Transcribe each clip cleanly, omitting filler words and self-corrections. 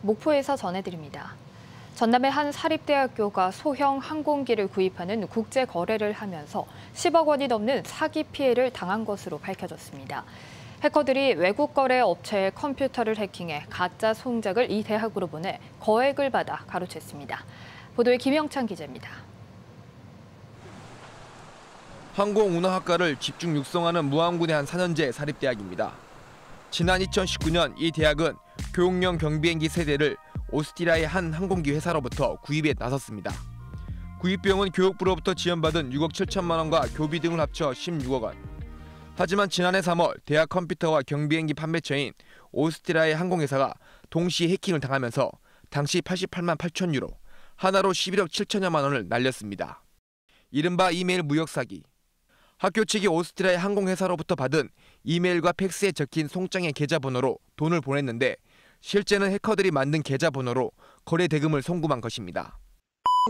목포에서 전해드립니다. 전남의 한 사립대학교가 소형 항공기를 구입하는 국제 거래를 하면서 10억 원이 넘는 사기 피해를 당한 것으로 밝혀졌습니다. 해커들이 외국 거래 업체의 컴퓨터를 해킹해 가짜 송작을 이 대학으로 보내 거액을 받아 가로챘습니다. 보도에 김영찬 기자입니다. 항공운항학과를 집중 육성하는 무안군의 한 4년제 사립대학입니다. 지난 2019년 이 대학은 교육용 경비행기 세대를 오스트리아의 한 항공기 회사로부터 구입에 나섰습니다. 구입 비용은 교육부로부터 지원받은 6억 7천만 원과 교비 등을 합쳐 16억 원. 하지만 지난해 3월 대학 컴퓨터와 경비행기 판매처인 오스트리아의 항공회사가 동시에 해킹을 당하면서 당시 88만 8천 유로, 하나로 11억 7천여만 원을 날렸습니다. 이른바 이메일 무역 사기. 학교 측이 오스트리아의 항공회사로부터 받은 이메일과 팩스에 적힌 송장의 계좌번호로 돈을 보냈는데 실제는 해커들이 만든 계좌번호로 거래 대금을 송금한 것입니다.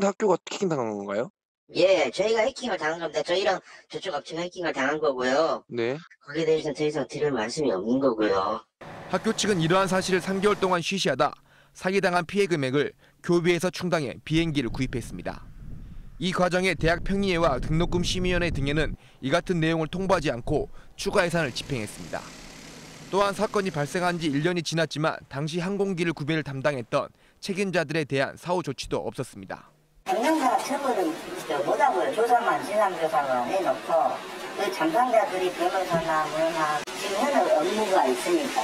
학교가 해킹당한 건가요? 예, 저희가 해킹을 당한 겁니다. 저희랑 저쪽 업체가 해킹을 당한 거고요. 네. 거기에 대해서는 더 이상 드릴 말씀이 없는 거고요. 학교 측은 이러한 사실을 3개월 동안 쉬쉬하다 사기당한 피해 금액을 교비에서 충당해 비행기를 구입했습니다. 이 과정에 대학 평의회와 등록금 심의위원회 등에는 이 같은 내용을 통보하지 않고 추가 예산을 집행했습니다. 또한 사건이 발생한 지 1년이 지났지만 당시 항공기를 구매를 담당했던 책임자들에 대한 사후 조치도 없었습니다. 행정사 처벌은 못하고요. 조사만 진상조사만 해놓고 그 담당자들이 변호사나 뭐나 지금 하는 업무가 있으니까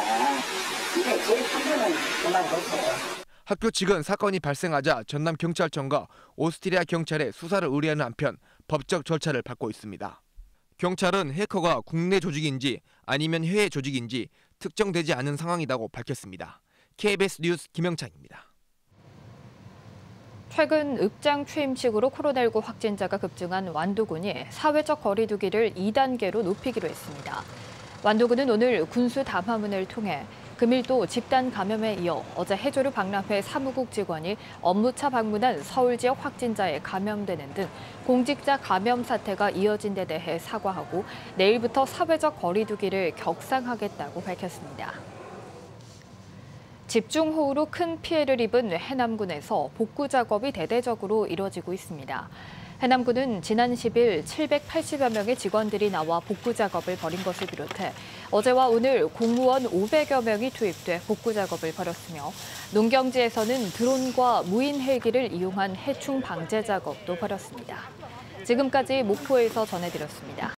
근데 제 판단은 그만뒀어요. 학교 측은 사건이 발생하자 전남경찰청과 오스트리아 경찰에 수사를 의뢰하는 한편 법적 절차를 밟고 있습니다. 경찰은 해커가 국내 조직인지 아니면 해외 조직인지 특정되지 않은 상황이라고 밝혔습니다. KBS 뉴스 김영찬입니다. 최근 읍장 취임식으로 코로나19 확진자가 급증한 완도군이 사회적 거리 두기를 2단계로 높이기로 했습니다. 완도군은 오늘 군수 담화문을 통해 금일도 집단 감염에 이어 어제 해조류 박람회 사무국 직원이 업무차 방문한 서울 지역 확진자에 감염되는 등 공직자 감염 사태가 이어진 데 대해 사과하고 내일부터 사회적 거리 두기를 격상하겠다고 밝혔습니다. 집중호우로 큰 피해를 입은 해남군에서 복구 작업이 대대적으로 이뤄지고 있습니다. 해남군은 지난 10일 780여 명의 직원들이 나와 복구 작업을 벌인 것을 비롯해 어제와 오늘 공무원 500여 명이 투입돼 복구 작업을 벌였으며 농경지에서는 드론과 무인 헬기를 이용한 해충 방제 작업도 벌였습니다. 지금까지 목포에서 전해드렸습니다.